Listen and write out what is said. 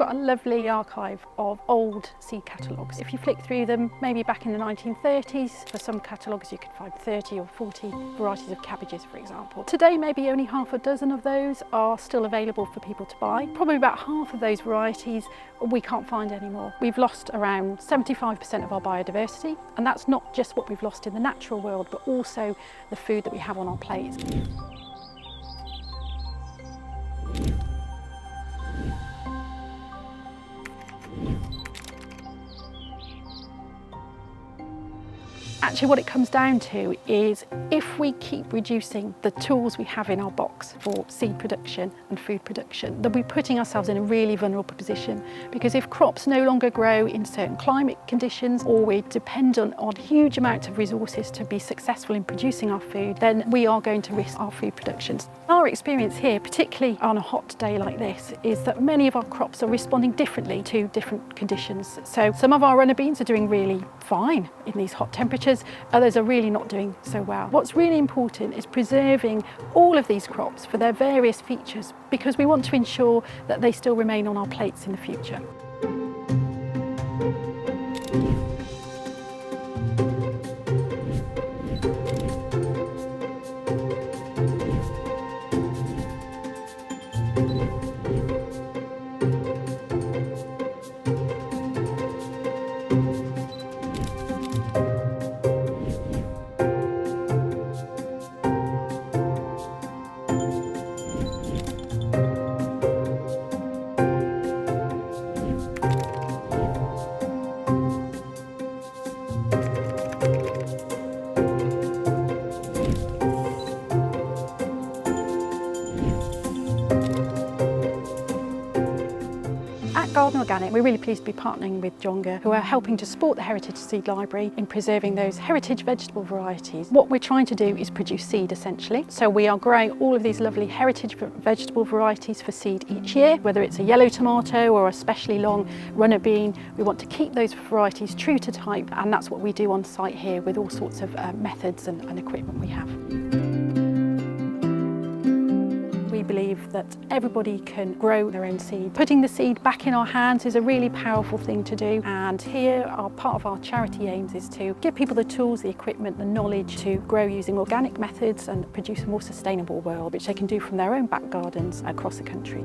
got a lovely archive of old seed catalogues. If you flick through them, maybe back in the 1930s, for some catalogues you could find 30 or 40 varieties of cabbages, for example. Today, maybe only half a dozen of those are still available for people to buy. Probably about half of those varieties we can't find anymore. We've lost around 75% of our biodiversity, and that's not just what we've lost in the natural world, but also the food that we have on our plates. Actually, what it comes down to is if we keep reducing the tools we have in our box for seed production and food production, then we're putting ourselves in a really vulnerable position. Because if crops no longer grow in certain climate conditions, or we depend on huge amounts of resources to be successful in producing our food, then we are going to risk our food production. Our experience here, particularly on a hot day like this, is that many of our crops are responding differently to different conditions. So some of our runner beans are doing really fine in these hot temperatures, others are really not doing so well. What's really important is preserving all of these crops for their various features, because we want to ensure that they still remain on our plates in the future. At Garden Organic, we're really pleased to be partnering with Jongga, who are helping to support the Heritage Seed Library in preserving those heritage vegetable varieties. What we're trying to do is produce seed, essentially. So we are growing all of these lovely heritage vegetable varieties for seed each year, whether it's a yellow tomato or a specially long runner bean. We want to keep those varieties true to type, and that's what we do on site here with all sorts of methods and equipment we have. We believe that everybody can grow their own seed. Putting the seed back in our hands is a really powerful thing to do, and here part of our charity aims is to give people the tools, the equipment, the knowledge to grow using organic methods and produce a more sustainable world, which they can do from their own back gardens across the country.